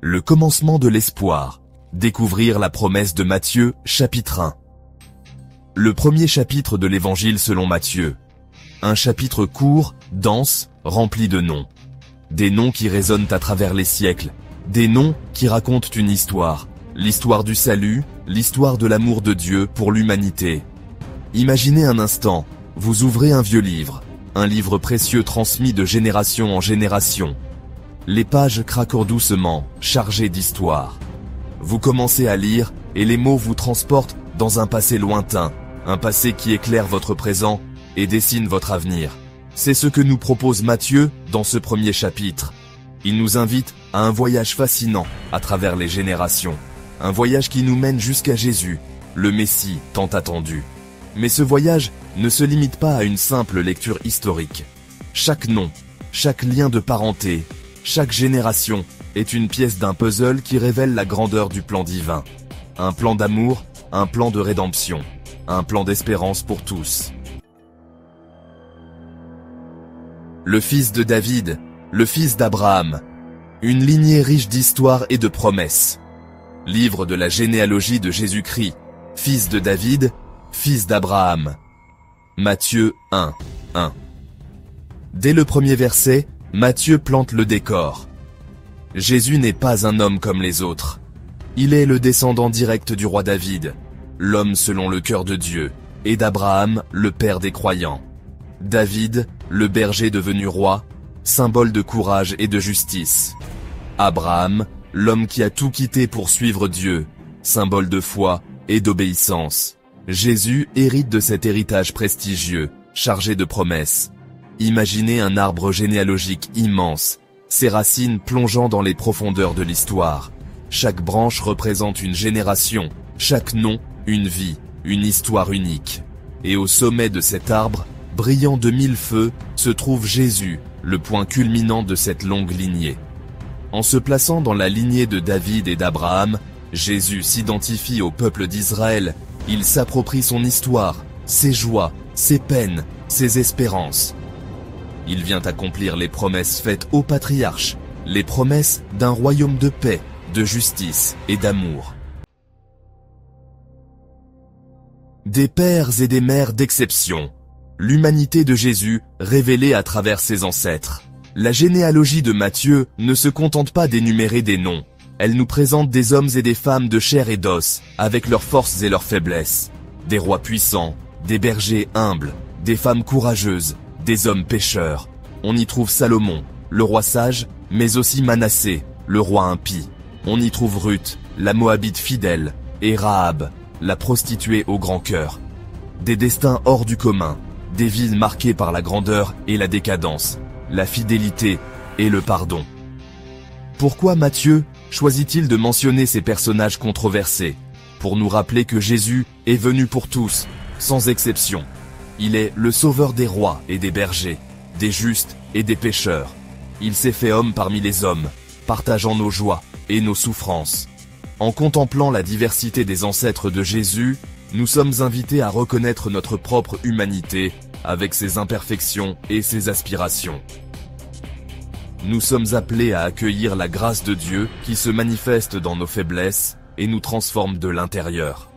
Le commencement de l'espoir. Découvrir la promesse de Matthieu, chapitre 1. Le premier chapitre de l'Évangile selon Matthieu. Un chapitre court, dense, rempli de noms. Des noms qui résonnent à travers les siècles. Des noms qui racontent une histoire. L'histoire du salut, l'histoire de l'amour de Dieu pour l'humanité. Imaginez un instant, vous ouvrez un vieux livre. Un livre précieux transmis de génération en génération. Les pages craquent doucement, chargées d'histoire. Vous commencez à lire, et les mots vous transportent dans un passé lointain, un passé qui éclaire votre présent et dessine votre avenir. C'est ce que nous propose Matthieu dans ce premier chapitre. Il nous invite à un voyage fascinant à travers les générations. Un voyage qui nous mène jusqu'à Jésus, le Messie tant attendu. Mais ce voyage ne se limite pas à une simple lecture historique. Chaque nom, chaque lien de parenté, chaque génération est une pièce d'un puzzle qui révèle la grandeur du plan divin. Un plan d'amour, un plan de rédemption, un plan d'espérance pour tous. Le fils de David, le fils d'Abraham. Une lignée riche d'histoire et de promesses. Livre de la généalogie de Jésus-Christ, fils de David, fils d'Abraham. Matthieu 1, 1. Dès le premier verset, Matthieu plante le décor. Jésus n'est pas un homme comme les autres. Il est le descendant direct du roi David, l'homme selon le cœur de Dieu, et d'Abraham, le père des croyants. David, le berger devenu roi, symbole de courage et de justice. Abraham, l'homme qui a tout quitté pour suivre Dieu, symbole de foi et d'obéissance. Jésus hérite de cet héritage prestigieux, chargé de promesses. Imaginez un arbre généalogique immense, ses racines plongeant dans les profondeurs de l'histoire. Chaque branche représente une génération, chaque nom, une vie, une histoire unique. Et au sommet de cet arbre, brillant de mille feux, se trouve Jésus, le point culminant de cette longue lignée. En se plaçant dans la lignée de David et d'Abraham, Jésus s'identifie au peuple d'Israël. Il s'approprie son histoire, ses joies, ses peines, ses espérances. Il vient accomplir les promesses faites aux patriarches, les promesses d'un royaume de paix, de justice et d'amour. Des pères et des mères d'exception. L'humanité de Jésus révélée à travers ses ancêtres. La généalogie de Matthieu ne se contente pas d'énumérer des noms. Elle nous présente des hommes et des femmes de chair et d'os, avec leurs forces et leurs faiblesses. Des rois puissants, des bergers humbles, des femmes courageuses, des hommes pécheurs. On y trouve Salomon, le roi sage, mais aussi Manassé, le roi impie. On y trouve Ruth, la Moabite fidèle, et Rahab, la prostituée au grand cœur. Des destins hors du commun, des vies marquées par la grandeur et la décadence, la fidélité et le pardon. Pourquoi Matthieu choisit-il de mentionner ces personnages controversés? Pour nous rappeler que Jésus est venu pour tous, sans exception. Il est le sauveur des rois et des bergers, des justes et des pécheurs. Il s'est fait homme parmi les hommes, partageant nos joies et nos souffrances. En contemplant la diversité des ancêtres de Jésus, nous sommes invités à reconnaître notre propre humanité, avec ses imperfections et ses aspirations. Nous sommes appelés à accueillir la grâce de Dieu qui se manifeste dans nos faiblesses et nous transforme de l'intérieur.